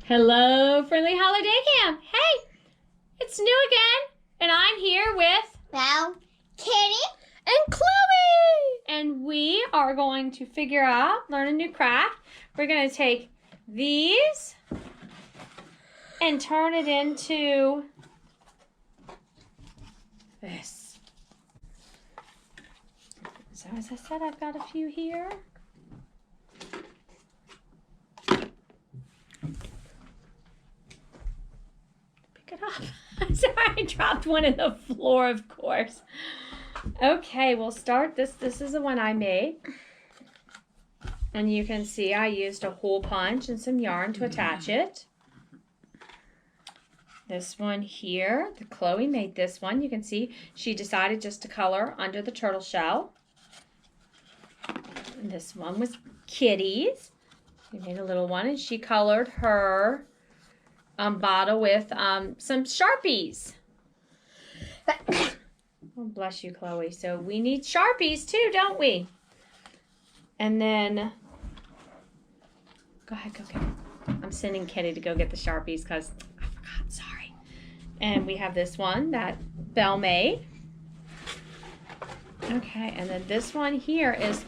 Hello, Friendly Holiday Camp. Hey, it's new again, and I'm here with Kitty and Chloe. And we are going to learn a new craft. We're going to take these and turn it into this. So as I said, I've got a few here. Pick it up. Sorry, I dropped one in the floor, of course. Okay, we'll start this. This is the one I made. And you can see I used a hole punch and some yarn to attach it. This one here, Chloe made this one. You can see she decided just to color under the turtle shell. And this one was Kitty's. We made a little one, and she colored her bottle with some Sharpies. Oh, bless you, Chloe. So we need Sharpies too, don't we? And then, go ahead, go get it. I'm sending Kitty to go get the Sharpies because I forgot, sorry. And we have this one that Belle made. Okay, and then this one here is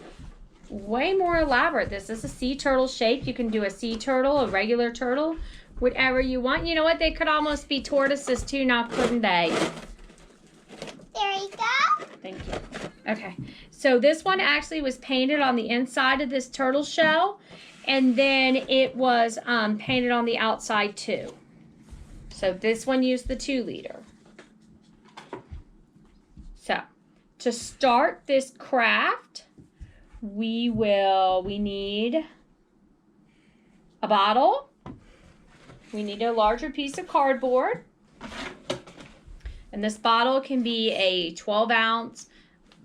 way more elaborate. This is a sea turtle shape. You can do a sea turtle, a regular turtle, whatever you want. You know what? They could almost be tortoises too, now couldn't they? There you go. Thank you. Okay, so this one actually was painted on the inside of this turtle shell, and then it was painted on the outside too. So this one used the 2 liter. So to start this craft, we need a bottle. We need a larger piece of cardboard. And this bottle can be a 12 ounce,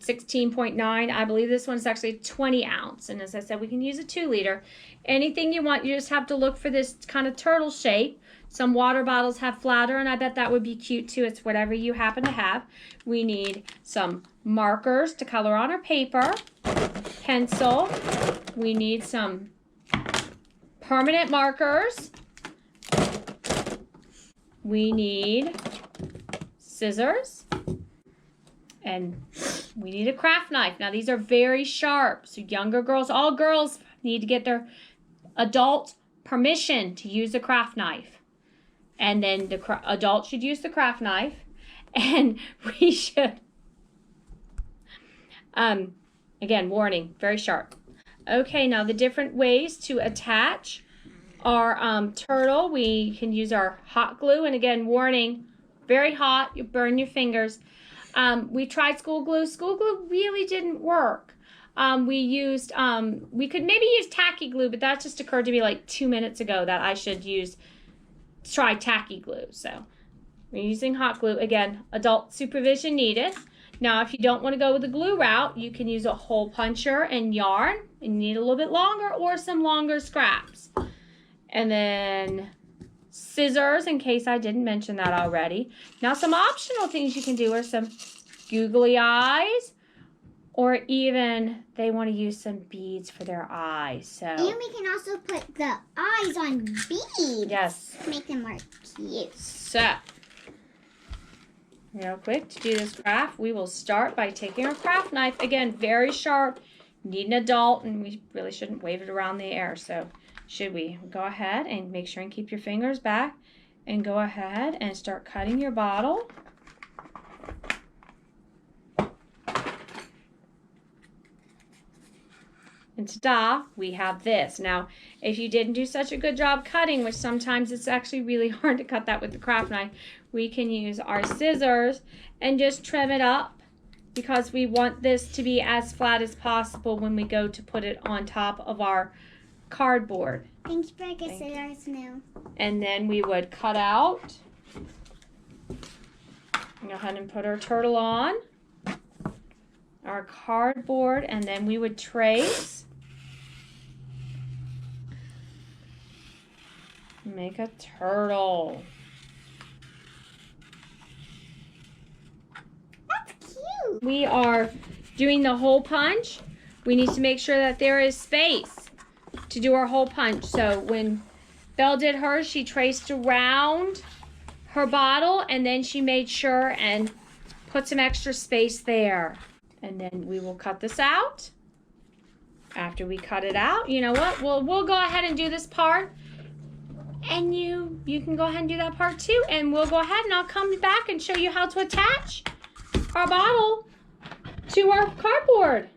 16.9. I believe this one's actually 20 ounce. And as I said, we can use a 2 liter. Anything you want, you just have to look for this kind of turtle shape. Some water bottles have flatter, and I bet that would be cute too. It's whatever you happen to have. We need some markers to color on our paper, pencil. We need some permanent markers. We need scissors, and we need a craft knife. Now these are very sharp, so younger girls, all girls need to get their adult permission to use a craft knife. And then the adult should use the craft knife, and we should, again, warning, very sharp. Okay, now the different ways to attach our turtle. We can use our hot glue, and again, warning, very hot, you burn your fingers. We tried school glue. School glue really didn't work. We could maybe use tacky glue, but that just occurred to me like 2 minutes ago that I should try tacky glue. So we're using hot glue. Again, adult supervision needed. Now, if you don't want to go with the glue route, you can use a hole puncher and yarn, and you need a little bit longer or some longer scraps. And then scissors, in case I didn't mention that already. Now, some optional things you can do are some googly eyes, or even they want to use some beads for their eyes. So, and we can also put the eyes on beads. Yes. To make them more cute. So, real quick, to do this craft, we will start by taking our craft knife. Again, very sharp. You need an adult, and we really shouldn't wave it around the air. So, should we go ahead and make sure and keep your fingers back and go ahead and start cutting your bottle. And ta-da, we have this. Now, if you didn't do such a good job cutting, which sometimes it's actually really hard to cut that with the craft knife, we can use our scissors and just trim it up, because we want this to be as flat as possible when we go to put it on top of our cardboard. Thanks for the scissors now. And then we would cut out. Go ahead and put our turtle on our cardboard, and then we would trace. Make a turtle. That's cute. We are doing the hole punch. We need to make sure that there is space to do our hole punch. So when Belle did hers. She traced around her bottle, and then she made sure and put some extra space there. And then we will cut this out. After we cut it out, you know what? We'll go ahead and do this part. And you can go ahead and do that part too. And we'll go ahead and I'll come back and show you how to attach our bottle to our cardboard.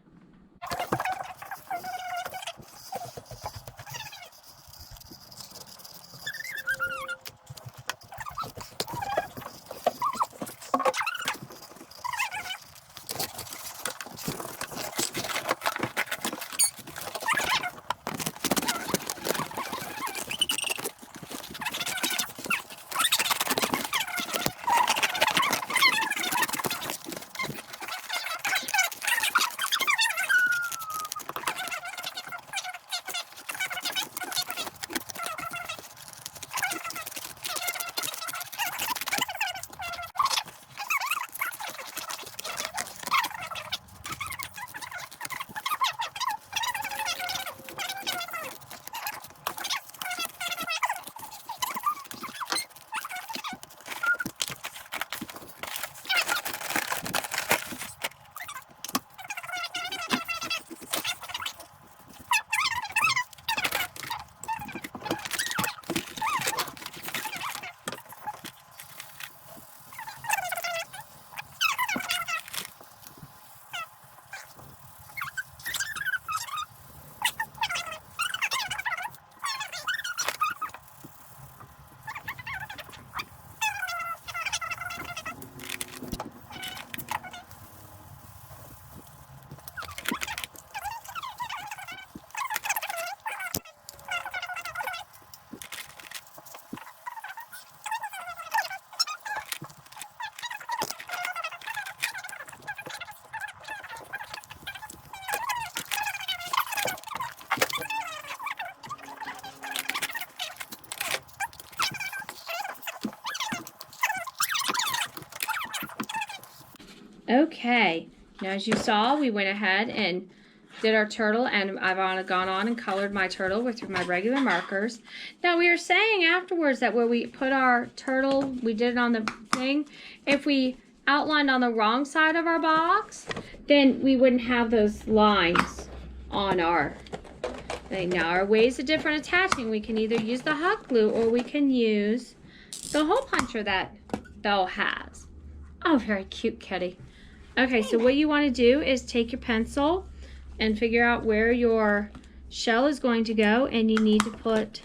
Okay, now as you saw, we went ahead and did our turtle, and I've gone on and colored my turtle with my regular markers. Now we were saying afterwards that where we put our turtle, we did it on the thing. If we outlined on the wrong side of our box, then we wouldn't have those lines on our thing. Now our ways of different attaching, we can either use the hot glue or we can use the hole puncher that Belle has. Oh, very cute kitty. Okay, so what you want to do is take your pencil and figure out where your shell is going to go, and you need to put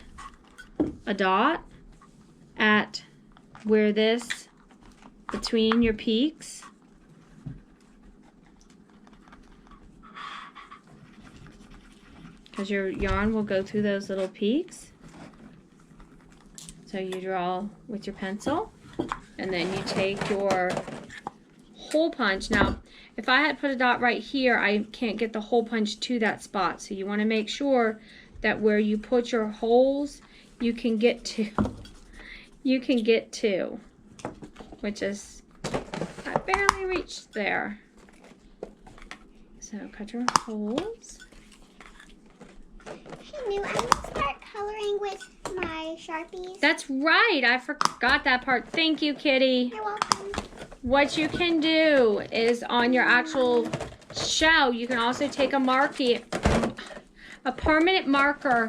a dot at where this, between your peaks. Because your yarn will go through those little peaks. So you draw with your pencil, and then you take your hole punch. Now, if I had put a dot right here, I can't get the hole punch to that spot. So you want to make sure that where you put your holes, you can get to. Which is, I barely reached there. So cut your holes. Hey, Lou, I need to start coloring with my Sharpies. That's right. I forgot that part. Thank you, Kitty. You're welcome. What you can do is on your actual shell, you can also take a Marky, a permanent marker,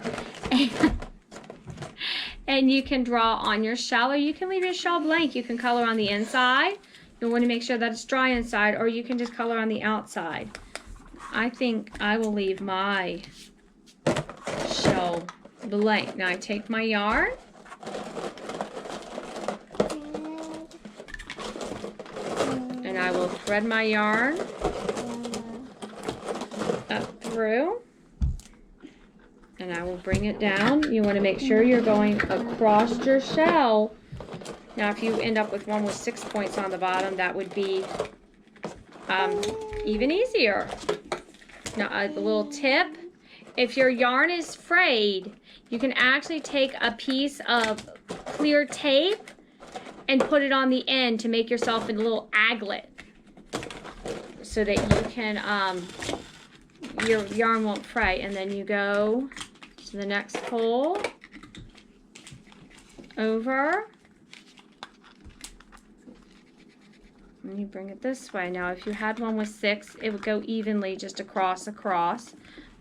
and you can draw on your shell, or you can leave your shell blank. You can color on the inside. You want to make sure that it's dry inside, or you can just color on the outside. I think I will leave my shell blank. Now I take my yarn. And I will thread my yarn up through, and I will bring it down. You want to make sure you're going across your shell. Now if you end up with one with 6 points on the bottom, that would be even easier. Now a little tip, if your yarn is frayed, you can actually take a piece of clear tape and put it on the end to make yourself a little aglet, so that you can, your yarn won't fray. And then you go to the next hole, over. And you bring it this way. Now, if you had one with 6, it would go evenly just across,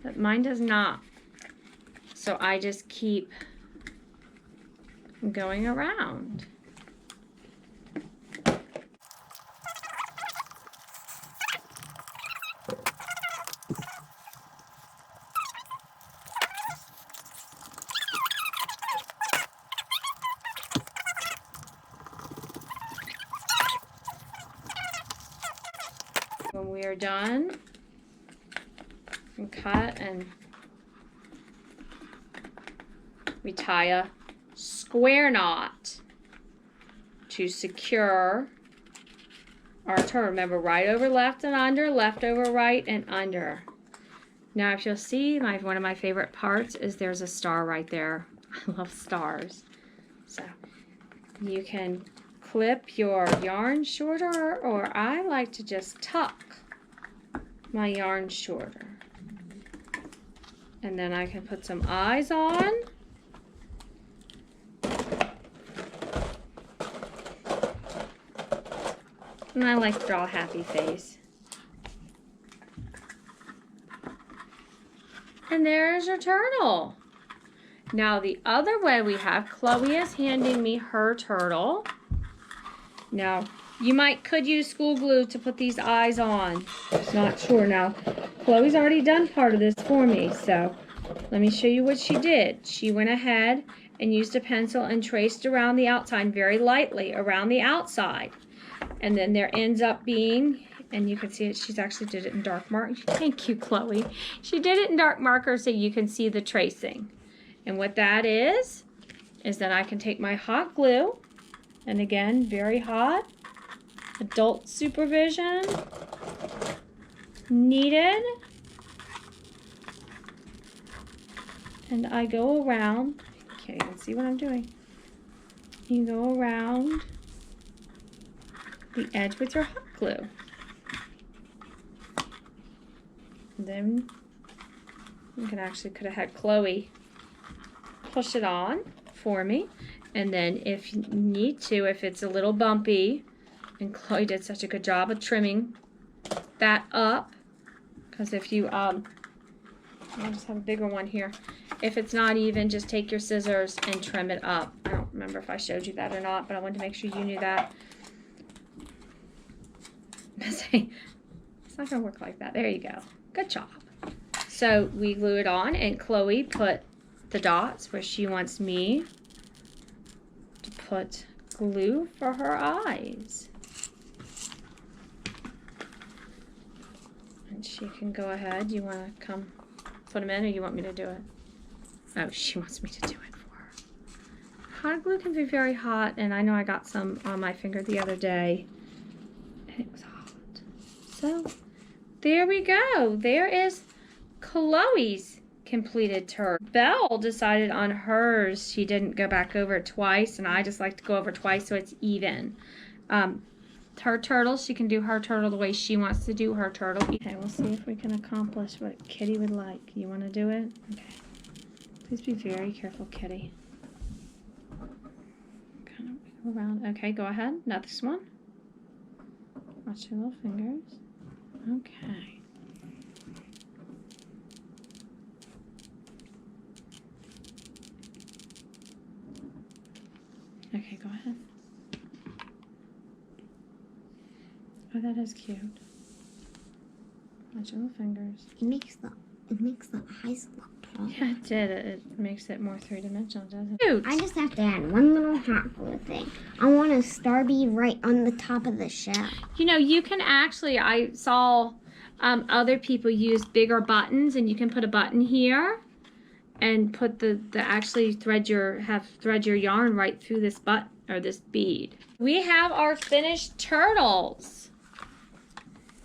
but mine does not. So I just keep going around. When we are done, and cut, and we tie a square knot to secure our turtle. Remember, right over left and under, left over right and under. Now, if you'll see, one of my favorite parts is there's a star right there. I love stars. So you can clip your yarn shorter, or I like to just tuck my yarn shorter. And then I can put some eyes on. And I like to draw a happy face. And there's your turtle. Now the other way we have, Chloe is handing me her turtle. Now, you could use school glue to put these eyes on. Just not sure. Now, Chloe's already done part of this for me, so let me show you what she did. She went ahead and used a pencil and traced around the outside very lightly around the outside. And then there ends up being, and you can see it, she's actually did it in dark marker. Thank you, Chloe. She did it in dark marker so you can see the tracing. And what that is that I can take my hot glue, and again, very hot, adult supervision, needed, and I go around, you can't even see what I'm doing, you go around the edge with your hot glue. And then you could have had Chloe push it on for me. And then if you need to, if it's a little bumpy, and Chloe did such a good job of trimming that up, because if you, I'll just have a bigger one here. If it's not even, just take your scissors and trim it up. I don't remember if I showed you that or not, but I wanted to make sure you knew that. It's not gonna work like that. There you go. Good job. So we glue it on, and Chloe put the dots where she wants me to put glue for her eyes. And she can go ahead. You want to come put them in, or you want me to do it? Oh, she wants me to do it for her. Hot glue can be very hot, and I know I got some on my finger the other day, and it was hot. So there we go. There is Chloe's completed turtle. Belle decided on hers. She didn't go back over it twice, and I just like to go over twice so it's even. Her turtle, she can do her turtle the way she wants to do her turtle. Okay, we'll see if we can accomplish what Kitty would like. You want to do it? Okay. Please be very careful, Kitty. Kind of around. Okay, go ahead. Next one. Watch your little fingers. Okay. Okay, go ahead. Oh, that is cute. Watch your little fingers. It makes the eyes look taller. Yeah, it did. It makes it more three-dimensional, doesn't it? Cute. I just have to add one little hot glue thing. I want a star bead right on the top of the shell. You know, you can actually, I saw other people use bigger buttons, and you can put a button here and put actually thread your yarn right through this button or this bead. We have our finished turtles,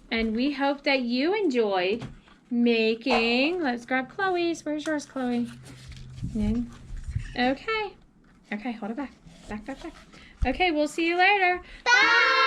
and we hope that you enjoyed making. Let's grab Chloe's. Where's yours, Chloe? Okay, hold it back. Back. Okay, we'll see you later. Bye.